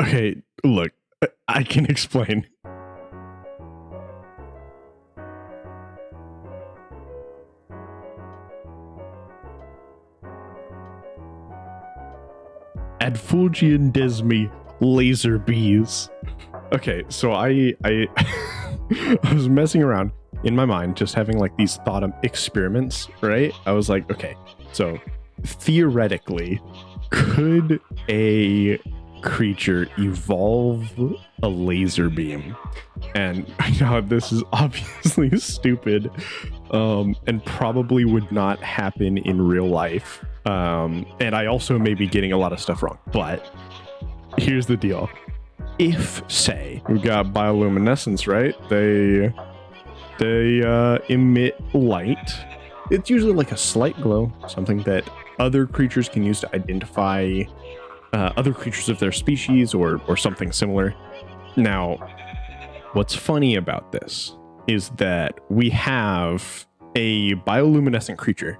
Okay, look, I can explain. Adfulgian Desmi laser bees. Okay, so I I was messing around in my mind, just having like these thought experiments, right? I was like, okay, so theoretically, could a creature evolve a laser beam? And I know this is obviously stupid, and probably would not happen in real life. And I also may be getting a lot of stuff wrong, but here's the deal. If, say, we've got bioluminescence, right? They emit light. It's usually like a slight glow, something that other creatures can use to identify other creatures of their species or something similar. Now, what's funny about this is that we have a bioluminescent creature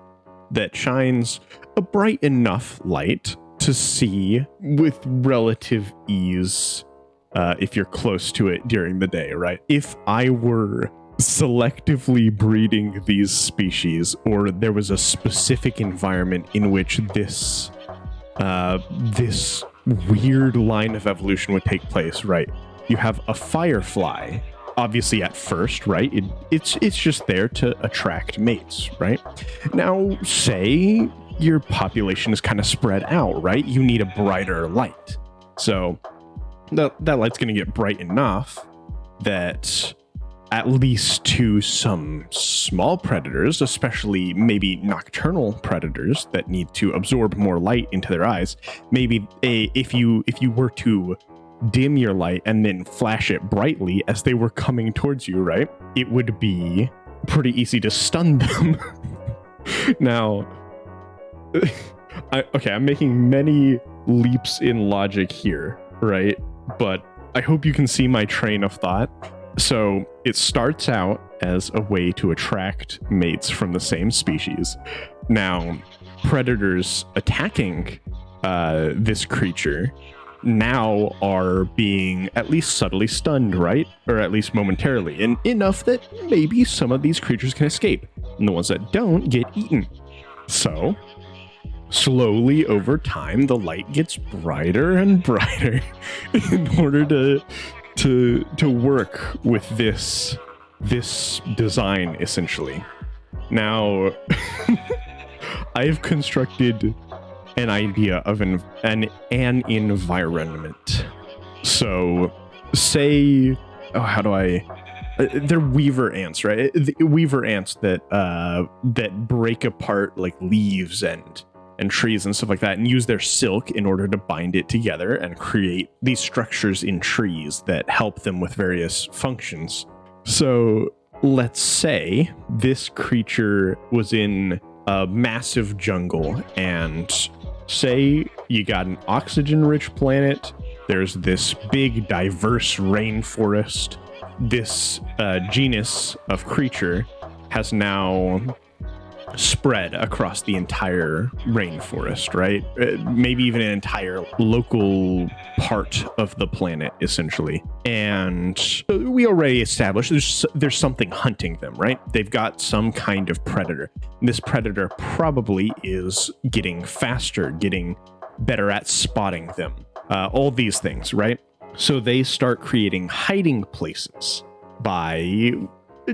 that shines a bright enough light to see with relative ease if you're close to it during the day, right? If I were selectively breeding these species, or there was a specific environment in which this weird line of evolution would take place, right? You have a firefly, obviously at first, right? It's just there to attract mates, right? Now, say your population is kind of spread out, right? You need a brighter light. So that light's going to get bright enough that at least to some small predators, especially maybe nocturnal predators that need to absorb more light into their eyes, maybe if you were to dim your light and then flash it brightly as they were coming towards you, right? It would be pretty easy to stun them. Now, I'm making many leaps in logic here, right? But I hope you can see my train of thought. So it starts out as a way to attract mates from the same species. Now, predators attacking this creature now are being at least subtly stunned, right? Or at least momentarily, and enough that maybe some of these creatures can escape, and the ones that don't get eaten. So slowly over time, the light gets brighter and brighter in order to work with this design, essentially. Now, I've constructed an idea of an environment. So, say, how do I? They're weaver ants, right? Weaver ants that break apart like leaves and trees and stuff like that, and use their silk in order to bind it together and create these structures in trees that help them with various functions. So let's say this creature was in a massive jungle, and say you got an oxygen-rich planet, there's this big diverse rainforest. This genus of creature has now spread across the entire rainforest, right? Maybe even an entire local part of the planet, essentially. And we already established there's something hunting them, right? They've got some kind of predator. This predator probably is getting faster, getting better at spotting them. All these things, right? So they start creating hiding places by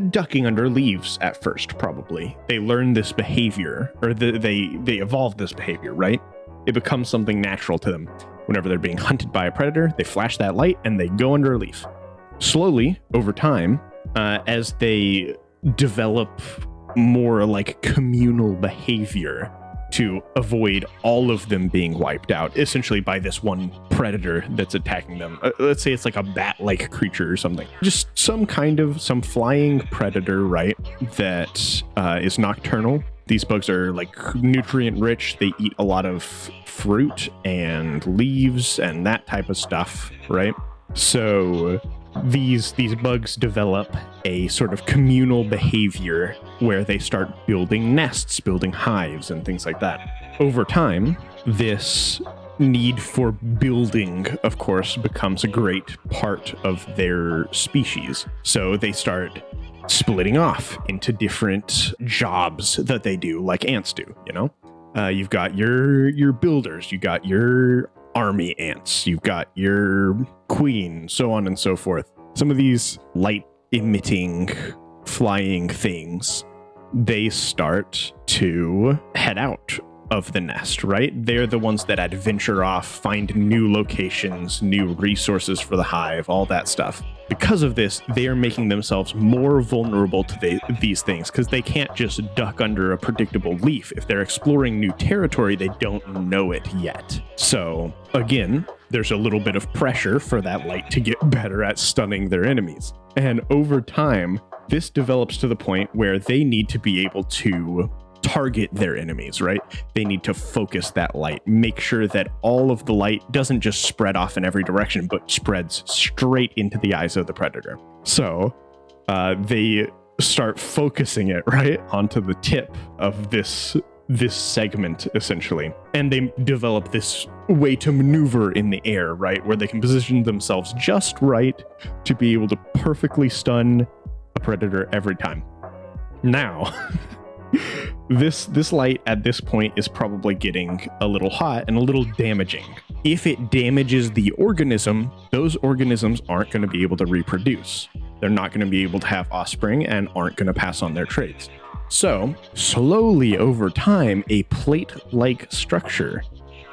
ducking under leaves at first, probably. They learn this behavior, or they evolve this behavior, right? It becomes something natural to them. Whenever they're being hunted by a predator, they flash that light and they go under a leaf. Slowly, over time, as they develop more like communal behavior to avoid all of them being wiped out, essentially by this one predator that's attacking them. Let's say it's like a bat-like creature or something. Just some flying predator, right, that is nocturnal. These bugs are like nutrient rich. They eat a lot of fruit and leaves and that type of stuff, right? So these bugs develop a sort of communal behavior where they start building nests, building hives, and things like that. Over time, this need for building, of course, becomes a great part of their species. So they start splitting off into different jobs that they do, like ants do, you know? You've got your builders, you got your army ants, you've got your queen, so on and so forth. Some of these light emitting flying things, they start to head out of the nest, right? They're the ones that adventure off, find new locations, new resources for the hive, all that stuff. Because of this, they are making themselves more vulnerable to these things because they can't just duck under a predictable leaf. If they're exploring new territory, they don't know it yet. So again, there's a little bit of pressure for that light to get better at stunning their enemies. And over time, this develops to the point where they need to be able to target their enemies, right? They need to focus that light, make sure that all of the light doesn't just spread off in every direction, but spreads straight into the eyes of the predator. So they start focusing it right onto the tip of this segment, essentially. And they develop this way to maneuver in the air, right? Where they can position themselves just right to be able to perfectly stun a predator every time. Now, this light at this point is probably getting a little hot and a little damaging. If it damages the organism, those organisms aren't going to be able to reproduce. They're not going to be able to have offspring and aren't going to pass on their traits. So, slowly over time, a plate-like structure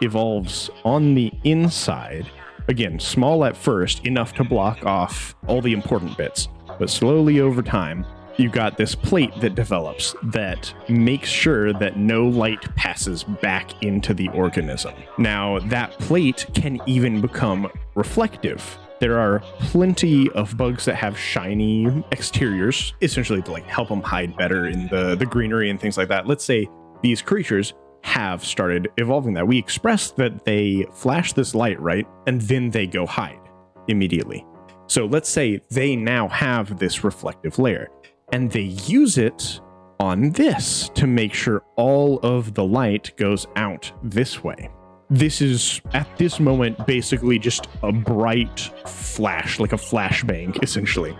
evolves on the inside. Again, small at first, enough to block off all the important bits, but slowly over time, you got this plate that develops that makes sure that no light passes back into the organism. Now, that plate can even become reflective. There are plenty of bugs that have shiny exteriors, essentially to like help them hide better in the greenery and things like that. Let's say these creatures have started evolving that. We express that they flash this light, right? And then they go hide immediately. So let's say they now have this reflective layer. And they use it on this to make sure all of the light goes out this way. This is, at this moment, basically just a bright flash, like a flashbang, essentially.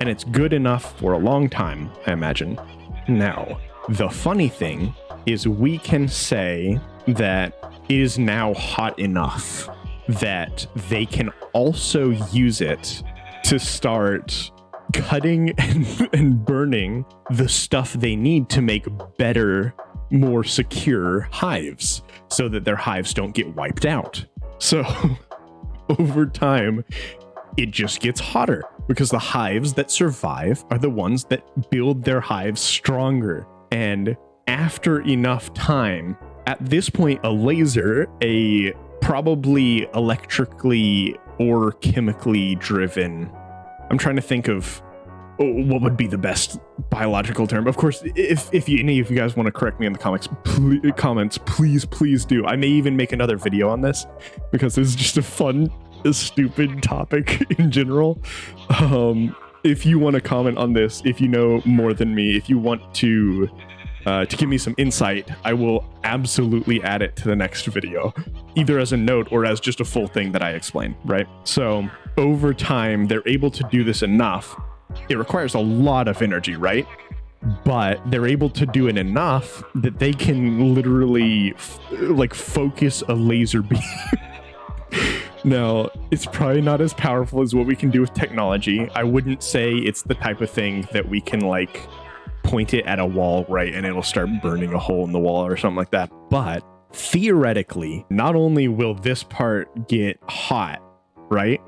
And it's good enough for a long time, I imagine. Now, the funny thing is we can say that it is now hot enough that they can also use it to start cutting and burning the stuff they need to make better, more secure hives so that their hives don't get wiped out. So over time, it just gets hotter because the hives that survive are the ones that build their hives stronger. And after enough time, at this point, a laser, a probably electrically or chemically driven, I'm trying to think of what would be the best biological term. Of course, if any of you guys want to correct me in the comments, please do. I may even make another video on this because it's just a stupid topic in general. If you want to comment on this, if you know more than me, if you want to give me some insight, I will absolutely add it to the next video, either as a note or as just a full thing that I explain, right? So over time, they're able to do this enough. It requires a lot of energy, right? But they're able to do it enough that they can literally focus a laser beam. Now, it's probably not as powerful as what we can do with technology. I wouldn't say it's the type of thing that we can point it at a wall, right? And it'll start burning a hole in the wall or something like that. But theoretically, not only will this part get hot, right?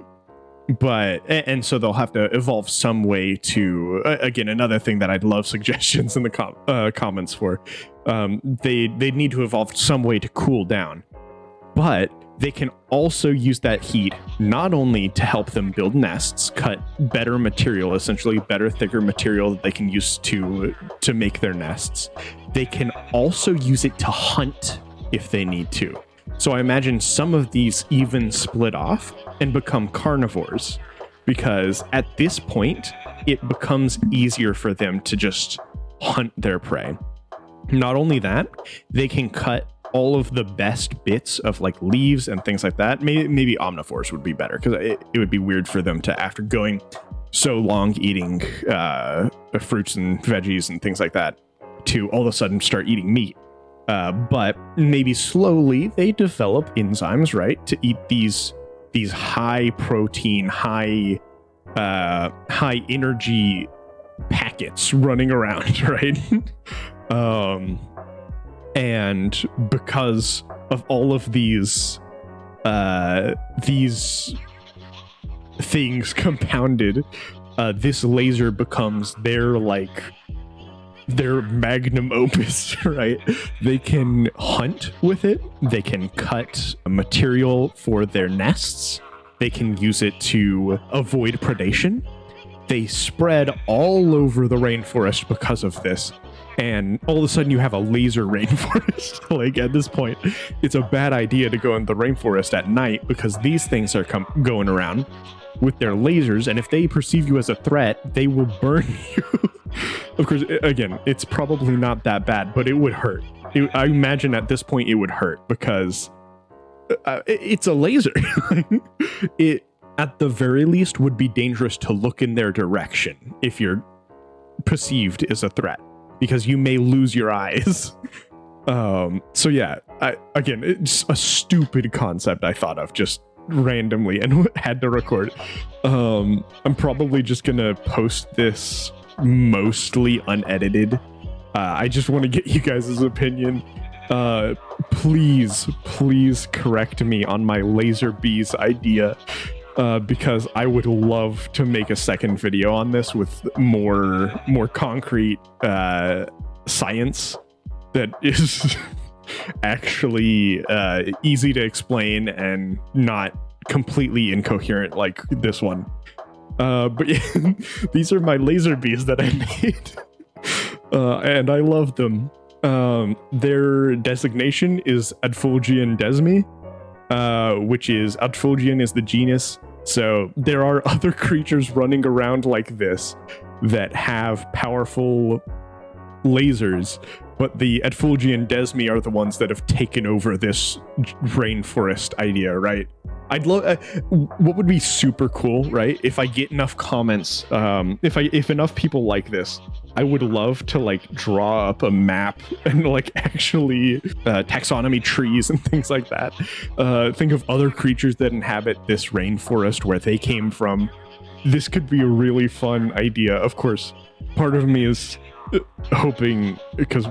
But, and so they'll have to evolve some way to, again, another thing that I'd love suggestions in the comments for, they need to evolve some way to cool down. But they can also use that heat not only to help them build nests, cut better material, essentially better, thicker material that they can use to make their nests. They can also use it to hunt if they need to. So I imagine some of these even split off and become carnivores, because at this point, it becomes easier for them to just hunt their prey. Not only that, they can cut all of the best bits of like leaves and things like that. Maybe omnivores would be better, because it would be weird for them to, after going so long eating fruits and veggies and things like that, to all of a sudden start eating meat. But maybe slowly they develop enzymes, right, to eat these high protein, high energy packets running around, right? And because of all of these things compounded, this laser becomes their magnum opus, right? They can hunt with it. They can cut material for their nests. They can use it to avoid predation. They spread all over the rainforest because of this. And all of a sudden you have a laser rainforest. Like, at this point, it's a bad idea to go in the rainforest at night, because these things are going around with their lasers, and if they perceive you as a threat, they will burn you. Of course, again, it's probably not that bad, but it would hurt. I imagine at this point it would hurt, because it's a laser. It, at the very least, would be dangerous to look in their direction if you're perceived as a threat, because you may lose your eyes. So yeah, again, it's a stupid concept I thought of just randomly and had to record. I'm probably just gonna post this mostly unedited. I just want to get you guys' opinion. Please correct me on my laser bees idea, because I would love to make a second video on this with more concrete science that is actually easy to explain and not completely incoherent like this one. But yeah, these are my laser bees that I made, and I love them. Their designation is Adfulgian desmi, which is, Adfulgian is the genus. So there are other creatures running around like this that have powerful lasers, but the Adfulgian desmi are the ones that have taken over this rainforest idea, right? I'd love, what would be super cool, right? If I get enough comments, if enough people like this, I would love to like draw up a map and like actually taxonomy trees and things like that. Think of other creatures that inhabit this rainforest, where they came from. This could be a really fun idea. Of course, part of me is hoping, because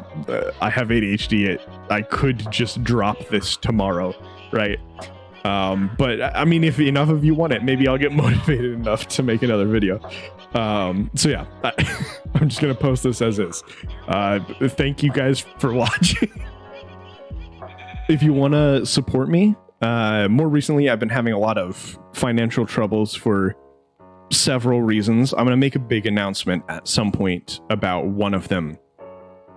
I have ADHD, I could just drop this tomorrow, right? But I mean, if enough of you want it, maybe I'll get motivated enough to make another video. So yeah, I'm just gonna post this as is. Thank you guys for watching. If you want to support me, more recently I've been having a lot of financial troubles for several reasons. I'm gonna make a big announcement at some point about one of them,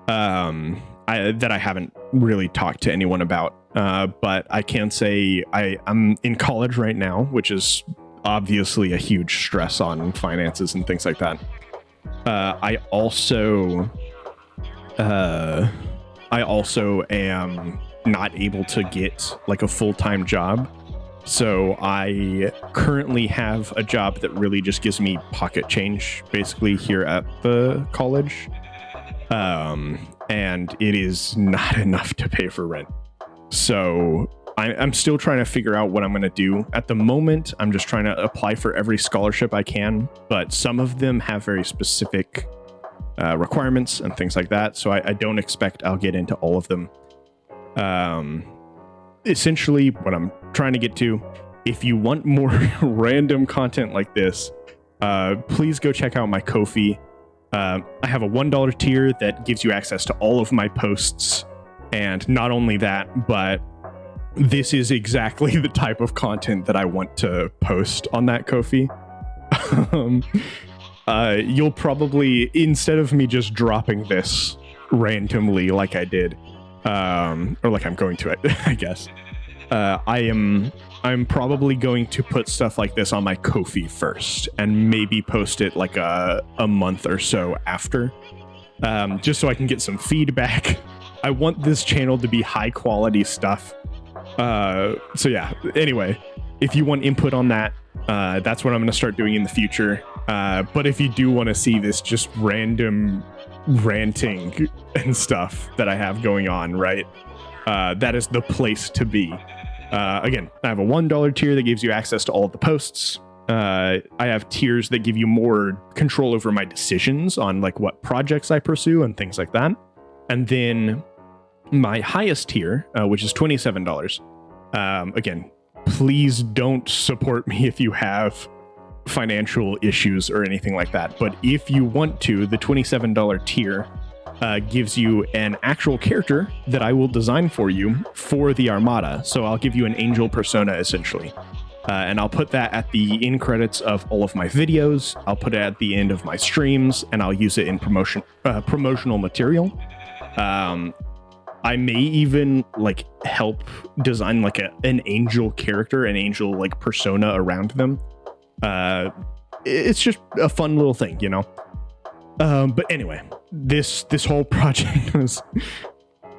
that I haven't really talked to anyone about. But I can say I'm in college right now, which is obviously a huge stress on finances and things like that. I also am not able to get like a full-time job. So I currently have a job that really just gives me pocket change, basically, here at the college. And it is not enough to pay for rent. So I'm still trying to figure out what I'm going to do. At the moment, I'm just trying to apply for every scholarship I can, but some of them have very specific requirements and things like that. So I don't expect I'll get into all of them. Essentially, what I'm trying to get to, if you want more random content like this, please go check out my Ko-fi. I have a $1 tier that gives you access to all of my posts. And not only that, but this is exactly the type of content that I want to post on that Ko-fi. You'll probably, instead of me just dropping this randomly like I did, or like I'm going to, I guess, I'm probably going to put stuff like this on my Ko-fi first, and maybe post it like a month or so after, just so I can get some feedback. I want this channel to be high quality stuff. So yeah, anyway, if you want input on that, that's what I'm going to start doing in the future. But if you do want to see this just random ranting and stuff that I have going on, right, that is the place to be. Again, I have a $1 tier that gives you access to all of the posts. I have tiers that give you more control over my decisions on like what projects I pursue and things like that. And then my highest tier, which is $27. Again, please don't support me if you have financial issues or anything like that. But if you want to, the $27 tier gives you an actual character that I will design for you for the Armada. So I'll give you an angel persona essentially. And I'll put that at the end credits of all of my videos. I'll put it at the end of my streams, and I'll use it in promotional material. I may even like help design like an angel character, an angel like persona around them. It's just a fun little thing, you know. But anyway, this whole project was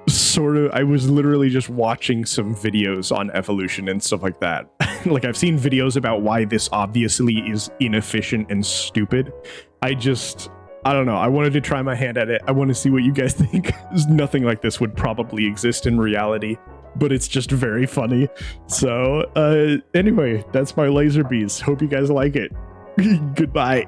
sort of, I was literally just watching some videos on evolution and stuff like that. Like I've seen videos about why this obviously is inefficient and stupid. I don't know. I wanted to try my hand at it. I want to see what you guys think. Nothing like this would probably exist in reality, but it's just very funny. So anyway, that's my laser bees. Hope you guys like it. Goodbye.